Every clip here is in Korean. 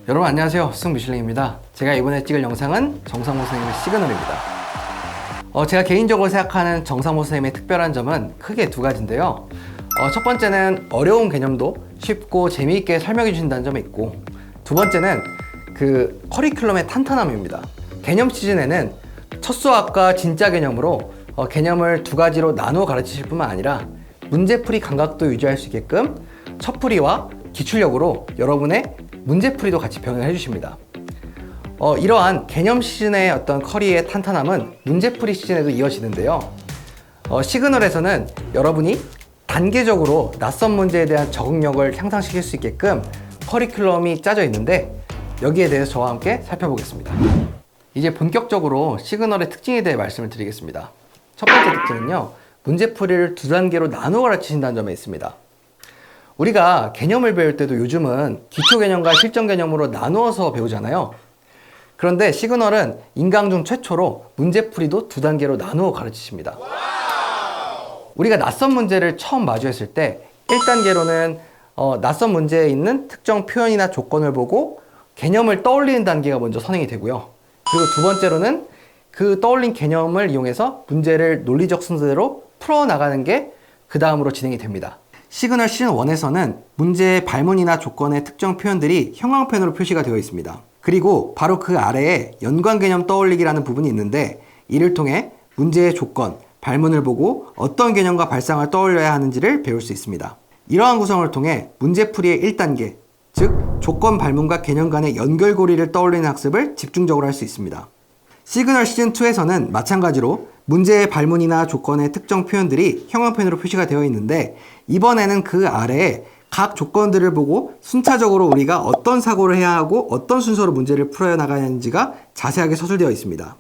여러분 안녕하세요, 승미슐랭입니다. 제가 이번에 찍을 영상은 정상모 선생님의 시그널입니다. 제가 개인적으로 생각하는 정상모 선생님의 특별한 점은 크게 두 가지인데요. 첫 번째는 어려운 개념도 쉽고 재미있게 설명해 주신다는 점이 있고, 두 번째는 그 커리큘럼의 탄탄함입니다. 개념 시즌에는 첫 수학과 진짜 개념으로 개념을 두 가지로 나누어 가르치실 뿐만 아니라 문제풀이 감각도 유지할 수 있게끔 첫풀이와 기출력으로 여러분의 문제풀이도 같이 병행해 주십니다. 이러한 개념 시즌의 어떤 커리의 탄탄함은 문제풀이 시즌에도 이어지는데요. 시그널에서는 여러분이 단계적으로 낯선 문제에 대한 적응력을 향상시킬 수 있게끔 커리큘럼이 짜져 있는데, 여기에 대해서 저와 함께 살펴보겠습니다. 이제 본격적으로 시그널의 특징에 대해 말씀을 드리겠습니다. 첫 번째 특징은요, 문제풀이를 두 단계로 나누어 가르치신다는 점에 있습니다. 우리가 개념을 배울 때도 요즘은 기초 개념과 실전 개념으로 나누어서 배우잖아요. 그런데 시그널은 인강 중 최초로 문제풀이도 두 단계로 나누어 가르치십니다. 우리가 낯선 문제를 처음 마주했을 때 1단계로는 낯선 문제에 있는 특정 표현이나 조건을 보고 개념을 떠올리는 단계가 먼저 선행이 되고요. 그리고 두 번째로는 그 떠올린 개념을 이용해서 문제를 논리적 순서대로 풀어나가는 게 그 다음으로 진행이 됩니다. 시그널 시즌 1에서는 문제의 발문이나 조건의 특정 표현들이 형광펜으로 표시가 되어 있습니다. 그리고 바로 그 아래에 연관 개념 떠올리기라는 부분이 있는데, 이를 통해 문제의 조건, 발문을 보고 어떤 개념과 발상을 떠올려야 하는지를 배울 수 있습니다. 이러한 구성을 통해 문제풀이의 1단계, 즉 조건 발문과 개념 간의 연결고리를 떠올리는 학습을 집중적으로 할 수 있습니다. 시그널 시즌 2에서는 마찬가지로 문제의 발문이나 조건의 특정 표현들이 형광펜으로 표시가 되어 있는데, 이번에는 그 아래에 각 조건들을 보고 순차적으로 우리가 어떤 사고를 해야 하고 어떤 순서로 문제를 풀어 나가는지가 자세하게 서술되어 있습니다.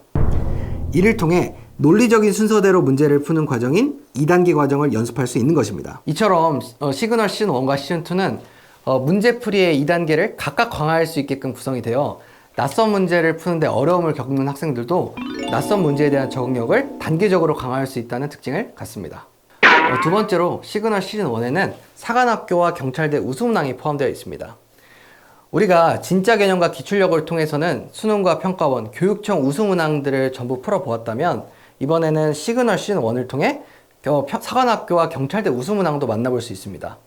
이를 통해 논리적인 순서대로 문제를 푸는 과정인 2단계 과정을 연습할 수 있는 것입니다. 이처럼 시그널 시즌 1과 시즌 2는 문제풀이의 2단계를 각각 강화할 수 있게끔 구성이 되어 낯선 문제를 푸는데 어려움을 겪는 학생들도 낯선 문제에 대한 적응력을 단계적으로 강화할 수 있다는 특징을 갖습니다. 두 번째로 시그널 시즌 1에는 사관학교와 경찰대 우수문항이 포함되어 있습니다. 우리가 진짜 개념과 기출력을 통해서는 수능과 평가원, 교육청 우수문항들을 전부 풀어보았다면, 이번에는 시그널 시즌 1을 통해 사관학교와 경찰대 우수문항도 만나볼 수 있습니다.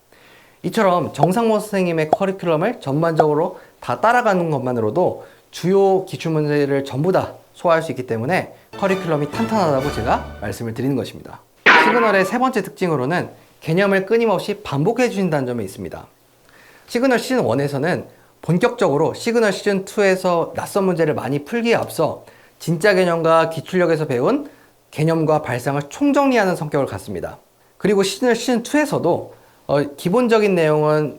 이처럼 정상모 선생님의 커리큘럼을 전반적으로 다 따라가는 것만으로도 주요 기출문제를 전부 다 소화할 수 있기 때문에 커리큘럼이 탄탄하다고 제가 말씀을 드리는 것입니다. 시그널의 세 번째 특징으로는 개념을 끊임없이 반복해 주신다는 점이 있습니다. 시그널 시즌 1에서는 본격적으로 시그널 시즌 2에서 낯선 문제를 많이 풀기에 앞서 진짜 개념과 기출력에서 배운 개념과 발상을 총정리하는 성격을 갖습니다. 그리고 시그널 시즌 2에서도 기본적인 내용은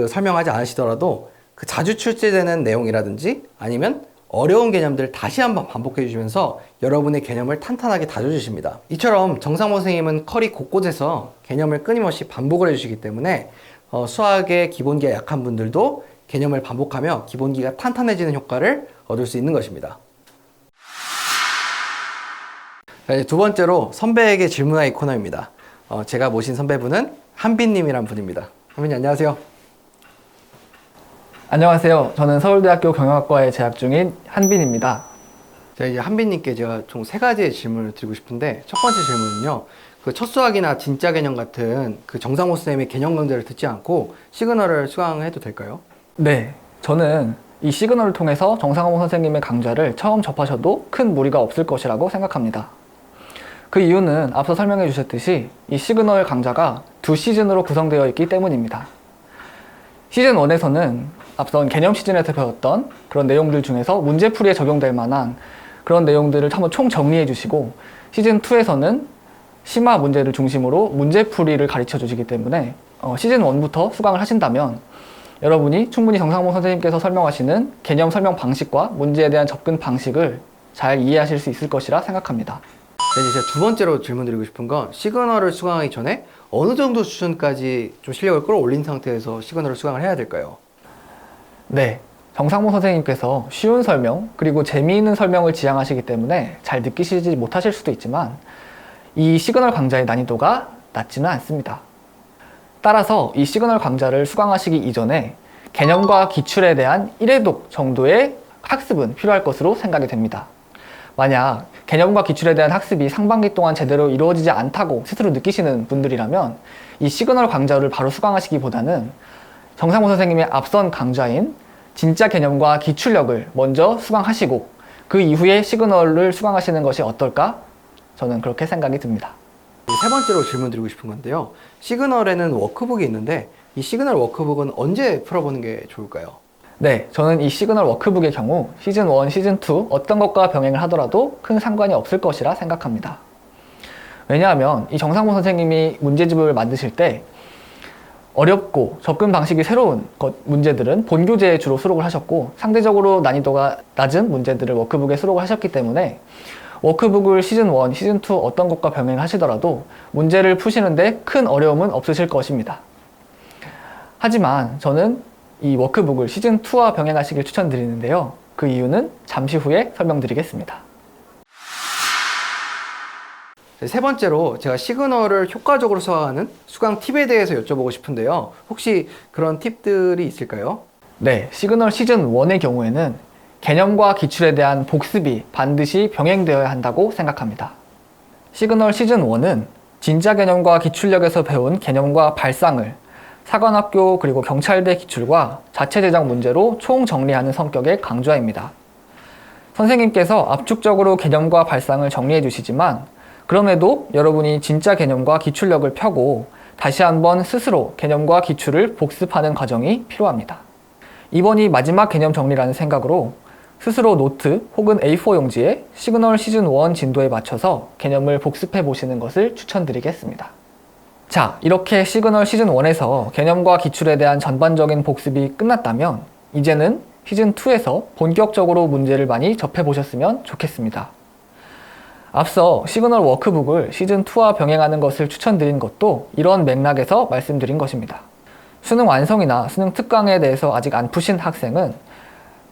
설명하지 않으시더라도 그 자주 출제되는 내용이라든지 아니면 어려운 개념들을 다시 한번 반복해 주시면서 여러분의 개념을 탄탄하게 다져주십니다. 이처럼 정상모 선생님은 커리 곳곳에서 개념을 끊임없이 반복을 해주시기 때문에 수학의 기본기가 약한 분들도 개념을 반복하며 기본기가 탄탄해지는 효과를 얻을 수 있는 것입니다. 두 번째로 선배에게 질문하기 코너입니다. 제가 모신 선배분은 한빈님이란 분입니다. 한빈님 안녕하세요. 안녕하세요. 저는 서울대학교 경영학과에 재학 중인 한빈입니다. 이제 한빈님께 제가 총 세 가지의 질문을 드리고 싶은데, 첫 번째 질문은요, 첫 수학이나 진짜 개념 같은 정상모 선생님의 개념 강좌를 듣지 않고 시그널을 수강해도 될까요? 네, 저는 이 시그널을 통해서 정상모 선생님의 강좌를 처음 접하셔도 큰 무리가 없을 것이라고 생각합니다. 그 이유는 앞서 설명해 주셨듯이 이 시그널 강좌가 두 시즌으로 구성되어 있기 때문입니다. 시즌 1에서는 앞선 개념 시즌에서 배웠던 그런 내용들 중에서 문제풀이에 적용될 만한 그런 내용들을 한번 총 정리해 주시고, 시즌 2에서는 심화 문제를 중심으로 문제풀이를 가르쳐 주시기 때문에 시즌 1부터 수강을 하신다면 여러분이 충분히 정상모 선생님께서 설명하시는 개념 설명 방식과 문제에 대한 접근 방식을 잘 이해하실 수 있을 것이라 생각합니다. 이제 제가 두 번째로 질문드리고 싶은 건, 시그널을 수강하기 전에 어느 정도 수준까지 좀 실력을 끌어올린 상태에서 시그널을 수강을 해야 될까요? 네, 정상모 선생님께서 쉬운 설명 그리고 재미있는 설명을 지향하시기 때문에 잘 느끼시지 못하실 수도 있지만, 이 시그널 강좌의 난이도가 낮지는 않습니다. 따라서 이 시그널 강좌를 수강하시기 이전에 개념과 기출에 대한 1회독 정도의 학습은 필요할 것으로 생각이 됩니다. 만약 개념과 기출에 대한 학습이 상반기 동안 제대로 이루어지지 않다고 스스로 느끼시는 분들이라면 이 시그널 강좌를 바로 수강하시기보다는 정상호 선생님의 앞선 강좌인 진짜 개념과 기출력을 먼저 수강하시고 그 이후에 시그널을 수강하시는 것이 어떨까? 저는 그렇게 생각이 듭니다. 세 번째로 질문 드리고 싶은 건데요. 시그널에는 워크북이 있는데 이 시그널 워크북은 언제 풀어보는 게 좋을까요? 네, 저는 이 시그널 워크북의 경우 시즌 1, 시즌 2 어떤 것과 병행을 하더라도 큰 상관이 없을 것이라 생각합니다. 왜냐하면 이 정상모 선생님이 문제집을 만드실 때 어렵고 접근 방식이 새로운 문제들은 본교재에 주로 수록을 하셨고 상대적으로 난이도가 낮은 문제들을 워크북에 수록을 하셨기 때문에 워크북을 시즌 1, 시즌 2 어떤 것과 병행하시더라도 문제를 푸시는데 큰 어려움은 없으실 것입니다. 하지만 저는 이 워크북을 시즌 2와 병행하시길 추천드리는데요. 그 이유는 잠시 후에 설명드리겠습니다. 세 번째로 제가 시그널을 효과적으로 수강하는 수강 팁에 대해서 여쭤보고 싶은데요. 혹시 그런 팁들이 있을까요? 네, 시그널 시즌 1의 경우에는 개념과 기출에 대한 복습이 반드시 병행되어야 한다고 생각합니다. 시그널 시즌 1은 진짜 개념과 기출력에서 배운 개념과 발상을 사관학교 그리고 경찰대 기출과 자체 제작 문제로 총 정리하는 성격의 강좌입니다. 선생님께서 압축적으로 개념과 발상을 정리해 주시지만 그럼에도 여러분이 진짜 개념과 기출력을 펴고 다시 한번 스스로 개념과 기출을 복습하는 과정이 필요합니다. 이번이 마지막 개념 정리라는 생각으로 스스로 노트 혹은 A4 용지에 시그널 시즌 1 진도에 맞춰서 개념을 복습해 보시는 것을 추천드리겠습니다. 자, 이렇게 시그널 시즌 1에서 개념과 기출에 대한 전반적인 복습이 끝났다면 이제는 시즌 2에서 본격적으로 문제를 많이 접해 보셨으면 좋겠습니다. 앞서 시그널 워크북을 시즌 2와 병행하는 것을 추천드린 것도 이런 맥락에서 말씀드린 것입니다. 수능 완성이나 수능 특강에 대해서 아직 안 푸신 학생은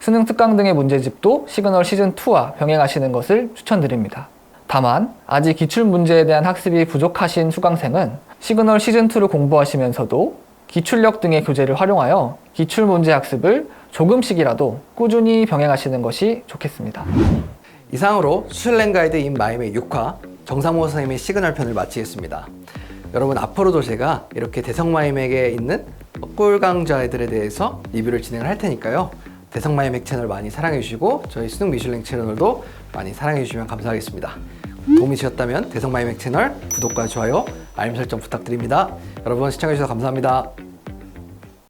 수능 특강 등의 문제집도 시그널 시즌 2와 병행하시는 것을 추천드립니다. 다만 아직 기출 문제에 대한 학습이 부족하신 수강생은 시그널 시즌 2를 공부하시면서도 기출력 등의 교재를 활용하여 기출 문제 학습을 조금씩이라도 꾸준히 병행하시는 것이 좋겠습니다. 이상으로 수술랭 가이드 인 마임의 6화 정상모 선생님의 시그널 편을 마치겠습니다. 여러분 앞으로도 제가 이렇게 대성마임에게 있는 꿀 강좌들에 대해서 리뷰를 진행을 할 테니까요. 대성마임액 채널 많이 사랑해 주시고 저희 수능 미슐랭 채널도 많이 사랑해 주시면 감사하겠습니다. 도움이 되셨다면 대성마임액 채널 구독과 좋아요, 알림 설정 부탁드립니다. 여러분 시청해 주셔서 감사합니다.